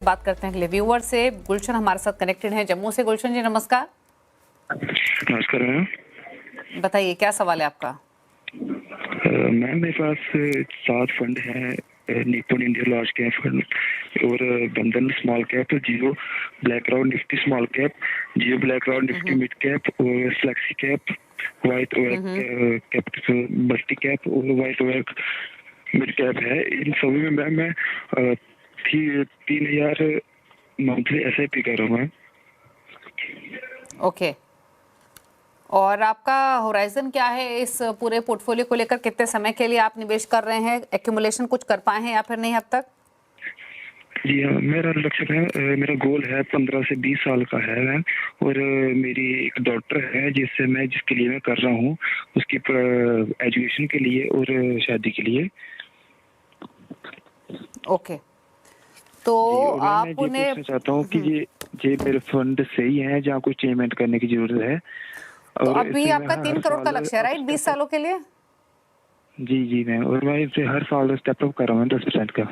बात करते हैं अगले व्यूअर से। गुलशन हमारे साथ कनेक्टेड हैं जम्मू से। गुलशन जी नमस्कार। नमस्कार मैम। बताइए क्या सवाल है आपका। मैम मेरे पास 7 फंड हैं, Nippon India large cap fund और Bandhan small cap, Jio BlackRock Nifty small cap, Jio BlackRock Nifty mid cap और flexi cap, WhiteOak capital multi cap और व्हाइट ओएक मिड कैप है। इन सभी में मैम मैं 3,000 मंथली SIP कर रहा हूँ। ओके, और आपका होराइजन क्या है इस पूरे पोर्टफोलियो को लेकर? कितने समय के लिए आप निवेश कर रहे हैं? एक्यूमुलेशन कुछ कर पाए हैं या फिर नहीं अब तक? जी हाँ, मेरा लक्ष्य है, मेरा गोल है 15 से 20 साल का है मैम। और मेरी एक डॉटर है जिसके लिए मैं कर रहा हूँ, उसकी एजुकेशन के लिए और शादी के लिए। ओके, तो मैं ये आपने पूछना चाहता हूँ कि ये मेरे फंड सही है जहाँ कोई चेंजमेंट करने की जरूरत है? तो और अभी इसमें आपका मैं 3 हर करोड़ का साल लक्ष्य है, राइट? 20 सालों के लिए। जी मैम, और मैं इसे हर साल स्टेप अप कर रहा हूँ 10% का।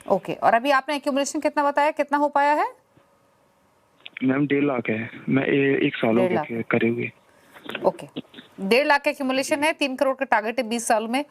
ओके, और अभी आपने एक्यूमुलेशन कितना बताया, कितना हो पाया है? मैम 1.5 लाख है, मैं 1 साल हो 1.5 लाख गया करे हुए। ओके, 1.5 लाख का एक्यूमुलेशन है, 3 करोड़ का टारगेट है 20 साल में।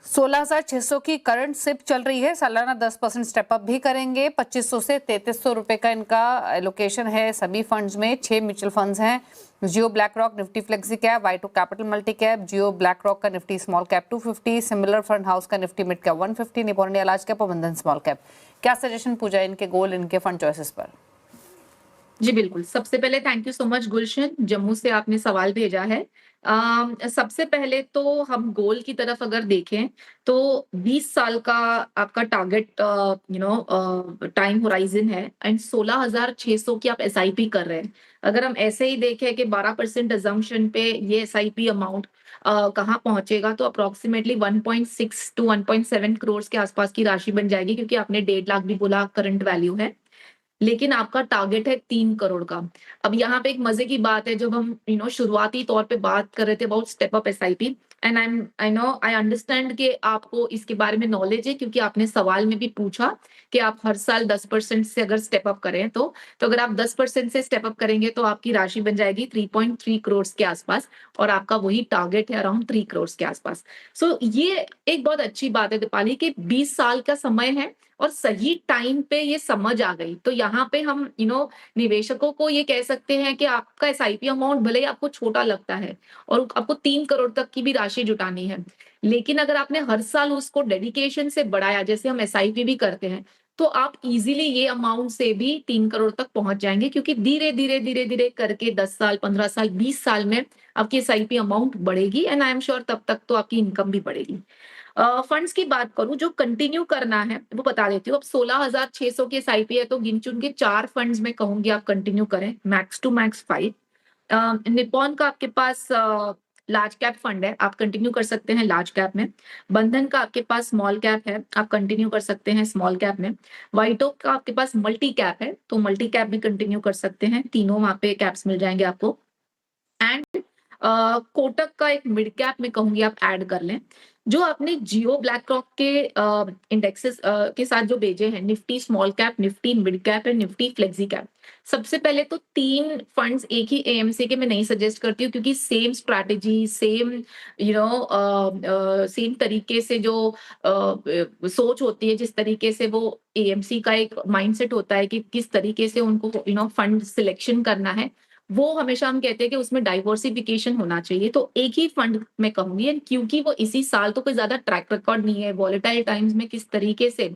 16,600 की करंट सिप चल रही है, सालाना 10% स्टेप अप भी करेंगे। 2,500 से 3,300 रुपए का इनका एलोकेशन है सभी फंड्स में। 6 म्यूचुअल फंड्स हैं, Jio BlackRock Nifty flexi cap, WhiteOak capital multi cap, Jio BlackRock का Nifty small cap 250, similar fund house का Nifty mid cap 150, Nippon India large cap और बंधन स्मॉल कैप। क्या सजेशन पूजा इनके गोल, इनके फंड चॉइसेस पर? जी बिल्कुल। सबसे पहले थैंक यू सो मच गुलशन, जम्मू से आपने सवाल भेजा है। सबसे पहले तो हम गोल की तरफ अगर देखें तो 20 साल का आपका टारगेट टाइम होराइजन है एंड 16,600 की आप SIP कर रहे हैं। अगर हम ऐसे ही देखें कि 12% अजम्पशन पे ये SIP अमाउंट कहाँ पहुंचेगा तो अप्रोक्सीमेटली 1.6 टू 1.7 करोड़ के आसपास की राशि बन जाएगी, क्योंकि आपने 1.5 लाख भी बोला करंट वैल्यू है, लेकिन आपका टारगेट है 3 करोड़ का। अब यहाँ पे एक मजे की बात है, जब हम शुरुआती तौर पे बात कर रहे थे about step up SIP, and I understand कि आपको इसके बारे में नॉलेज है, क्योंकि आपने सवाल में भी पूछा कि आप हर साल 10% से अगर स्टेप अप करें तो अगर आप 10% से स्टेप अप करेंगे तो आपकी राशि बन जाएगी 3.3 करोड़ के आसपास, और आपका वही टारगेट है अराउंड 3 करोड़ के आसपास। सो ये एक बहुत अच्छी बात है दीपाली कि 20 साल का समय है और सही टाइम पे ये समझ आ गई। तो यहाँ पे हम निवेशकों को ये कह सकते हैं कि आपका SIP अमाउंट भले ही आपको छोटा लगता है और आपको 3 करोड़ तक की भी राशि जुटानी है, लेकिन अगर आपने हर साल उसको डेडिकेशन से बढ़ाया, जैसे हम SIP भी करते हैं, तो आप इजीली ये अमाउंट से भी 3 करोड़ तक पहुंच जाएंगे, क्योंकि धीरे धीरे धीरे धीरे करके 10 साल 15 साल 20 साल में आपकी SIP अमाउंट बढ़ेगी एंड आई एम श्योर तब तक तो आपकी इनकम भी बढ़ेगी। फंड्स की बात करूं जो कंटिन्यू करना है वो बता देती हूँ। अब 16,600 के SIP है तो गिन चुन के 4 फंड्स में कहूंगी आप कंटिन्यू करें, मैक्स टू मैक्स 5। निप्पॉन का आपके पास लार्ज कैप फंड है, आप कंटिन्यू कर सकते हैं लार्ज कैप में। बंधन का आपके पास स्मॉल कैप है, आप कंटिन्यू कर सकते हैं स्मॉल कैप में। वाइटो का आपके पास मल्टी कैप है, तो मल्टी कैप भी कंटिन्यू कर सकते हैं, तीनों वहां पे कैप्स मिल जाएंगे आपको। एंड कोटक का एक मिड कैप में कहूंगी आप ऐड कर लें। जो आपने जियो ब्लैक रॉक के इंडेक्सेस के साथ जो भेजे हैं, Nifty small cap, Nifty mid cap and Nifty flexi cap, सबसे पहले तो 3 फंड्स एक ही AMC के मैं नहीं सजेस्ट करती हूँ, क्योंकि सेम स्ट्रैटेजी, सेम तरीके से जो सोच होती है, जिस तरीके से वो AMC का एक माइंडसेट होता है कि किस तरीके से उनको फंड सिलेक्शन करना है, वो हमेशा हम कहते हैं कि उसमें डाइवर्सिफिकेशन होना चाहिए। तो एक ही फंड में कहूंगी, एंड क्योंकि वो इसी साल तो कोई ज्यादा ट्रैक रिकॉर्ड नहीं है, वॉलेटाइल टाइम्स में किस तरीके से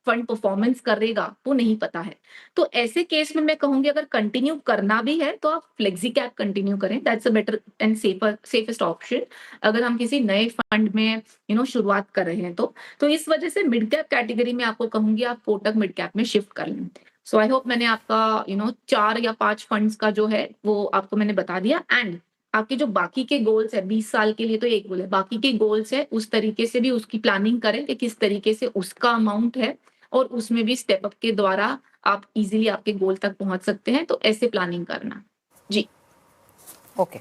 फंड परफॉर्मेंस करेगा वो नहीं पता है, तो ऐसे केस में मैं कहूंगी अगर कंटिन्यू करना भी है तो आप फ्लेक्सी कैप कंटिन्यू करें, that's a better and safest option अगर हम किसी नए फंड में शुरुआत कर रहे हैं तो इस वजह से मिड कैप कैटेगरी में आपको कहूंगी आप कोटक मिड कैप में शिफ्ट कर लें। सो आई होप मैंने आपका 4 या 5 फंड्स का जो है वो आपको मैंने बता दिया। एंड आपके जो बाकी के गोल्स है 20 साल के लिए तो एक गोल है, बाकी के गोल्स है उस तरीके से भी उसकी प्लानिंग करें कि किस तरीके से उसका अमाउंट है, और उसमें भी स्टेप अप के द्वारा आप इजीली आपके गोल तक पहुंच सकते हैं, तो ऐसे प्लानिंग करना जी। ओके,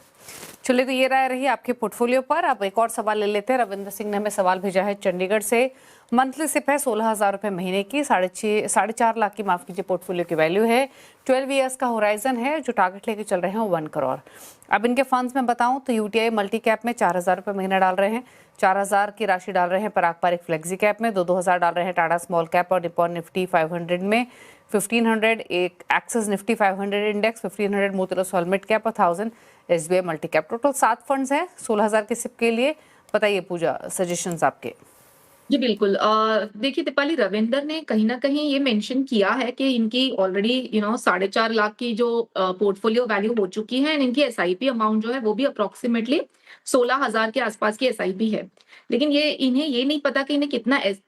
चलिए, तो ये राय रही आपके पोर्टफोलियो पर। अब एक और सवाल ले लेते हैं। रविंद्र सिंह ने हमें सवाल भेजा है चंडीगढ़ से। मंथली सिप है 16,000 रुपये महीने की, 4.5 लाख की माफ कीजिए पोर्टफोलियो की वैल्यू है। 12 ईयर्स का होराइजन है, जो टारगेट लेके चल रहे हैं 1 करोड़। अब इनके फंड्स में बताऊं तो यूटीआई मल्टी कैप में 4,000 रुपये महीना डाल रहे हैं, 4,000 की राशि डाल रहे हैं पराग पारिक फ्लेक्सी कैप में, 2,000 डाल रहे हैं टाटा स्मॉल कैप और निप्पॉन निफ्टी 500 में, 1,500 एक axis Nifty 500 index, 1,500 Motilal Oswal mid cap और 1,000 SBI multi cap. Total 7 funds हैं 16,000 के सिप के लिए। बताइए पूजा, सजेशंस आपके। जी बिल्कुल। देखिए दीपाली, रविंदर ने कहीं ना कहीं ये मेंशन किया है कि इनकी ऑलरेडी 4.5 लाख की जो पोर्टफोलियो वैल्यू हो चुकी है, इनकी एसआईपी अमाउंट जो है वो भी अप्रोक्सीमेटली 16,000 के आसपास की एसआईपी है। लेकिन इन्हें ये नहीं पता कि इन्हें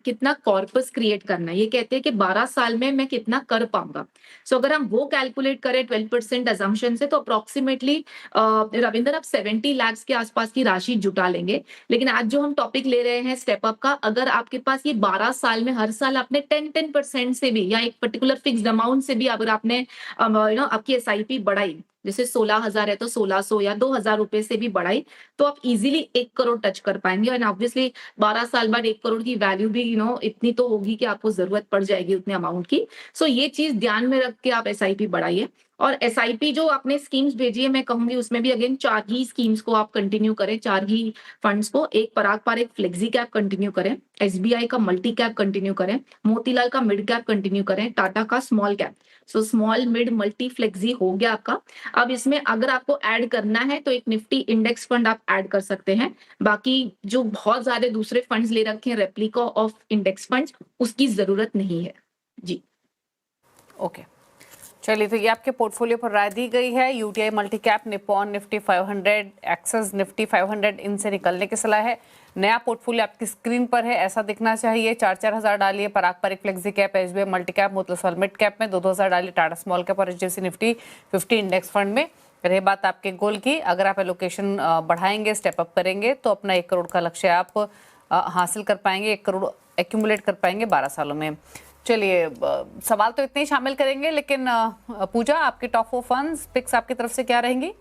कितना कॉर्पस क्रिएट करना है। ये कहते हैं कि 12 साल में मैं कितना कर पाऊंगा। सो अगर हम वो कैलकुलेट करें 12% अजम्पशन से, तो अप्रोक्सीमेटली रविंदर आप 70 लाख के आसपास की राशि जुटा लेंगे। लेकिन आज जो हम टॉपिक ले रहे हैं स्टेप अप का, अगर आपके पास ये 12 साल में हर साल आपने 10% से भी या एक पर्टिकुलर फिक्स्ड अमाउंट से भी अगर आपने आपकी एसआईपी बढ़ाई, जैसे 16,000 है तो 1,600 या 2,000 रुपए से भी बढ़ाई, तो आप इजीली 1 करोड़ टच कर पाएंगे। एंड ऑब्वियसली 12 साल बाद 1 करोड़ की वैल्यू भी इतनी तो होगी कि आपको जरूरत पड़ जाएगी उतने अमाउंट की। सो ये चीज ध्यान में रख के आप एसआईपी बढ़ाइए। और एसआईपी जो आपने स्कीम्स भेजी है, मैं कहूंगी उसमें भी अगेन 4 ही स्कीम्स को आप कंटिन्यू करें, 4 ही फंड्स को। एक पराग पारिक फ्लेक्सी कैप कंटिन्यू करें, एसबीआई का मल्टी कैप कंटिन्यू करें, मोतीलाल का मिड कैप कंटिन्यू करें, टाटा का small cap. So small mid multi flexi हो गया आपका। अब इसमें अगर आपको ऐड करना है तो एक निफ्टी इंडेक्स फंड आप ऐड कर सकते हैं। बाकी जो बहुत ज्यादा दूसरे फंड्स ले रखे हैं रेप्लिका ऑफ इंडेक्स फंड्स, उसकी जरूरत नहीं है। जी ओके, चलिए, तो ये आपके पोर्टफोलियो पर राय दी गई है। UTI multi cap, Nippon Nifty 500, Axis Nifty 500, इनसे निकलने की सलाह है। नया पोर्टफोलियो आपकी स्क्रीन पर है, ऐसा दिखना चाहिए। 4-4 हज़ार डालिए Parag Parikh flexi cap, SBI multi cap, Motilal Oswal mid cap में, 2-2 हज़ार डालिए टाटा स्मॉल कैप और एचडीएफसी निफ्टी 50 इंडेक्स फंड में। रही बात आपके गोल की, अगर आप एलोकेशन बढ़ाएंगे, स्टेप अप करेंगे, तो अपना 1 करोड़ का लक्ष्य आप हासिल कर पाएंगे, 1 करोड़ एक्यूमुलेट कर पाएंगे 12 सालों में। चलिए, सवाल तो इतने ही शामिल करेंगे, लेकिन पूजा, आपके टॉप 4 फंड्स पिक्स आपकी तरफ से क्या रहेंगी?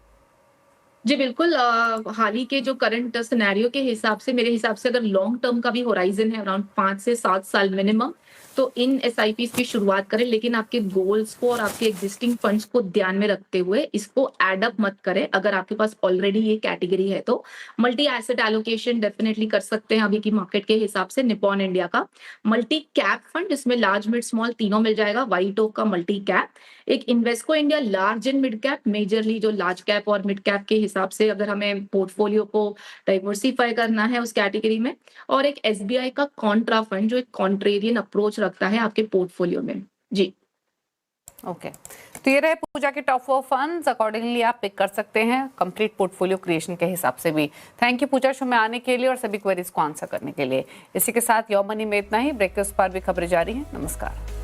जी बिल्कुल। हाल ही के जो करंट सिनेरियो के हिसाब से, मेरे हिसाब से अगर लॉन्ग टर्म का भी होराइजन है अराउंड 5 से 7 साल मिनिमम, तो इन एसआईपीज की शुरुआत करें। लेकिन आपके गोल्स को और आपके एग्जिस्टिंग फंड्स को ध्यान में रखते हुए इसको एड अप मत करें। अगर आपके पास ऑलरेडी ये कैटेगरी है तो मल्टी एसेट एलोकेशन डेफिनेटली कर सकते हैं अभी की मार्केट के हिसाब से। निप्पॉन इंडिया का मल्टी कैप फंड, जिसमें लार्ज मिड स्मॉल तीनों मिल जाएगा, व्हाइट ओक का मल्टी कैप, एक Invesco India large and mid cap, majorly जो लार्ज कैप और मिड कैप के हिसाब से अगर हमें पोर्टफोलियो को डाइवर्सिफाई करना है उस कैटेगरी में, और एक एसबीआई का कॉन्ट्रा फंड जो एक कॉन्ट्रेरियन अप्रोच रखता है आपके पोर्टफोलियो में। जी ओके, तो ये रहे पूजा के टॉप 4 फंड्स। अकॉर्डिंगली आप पिक कर सकते हैं कंप्लीट पोर्टफोलियो क्रिएशन के हिसाब से भी। थैंक यू पूजा, शो में आने के लिए और सभी क्वेरीज को आंसर करने के लिए। इसी के साथ योर मनी में इतना ही। ब्रेक के उस पार भी खबरें जारी हैं। नमस्कार।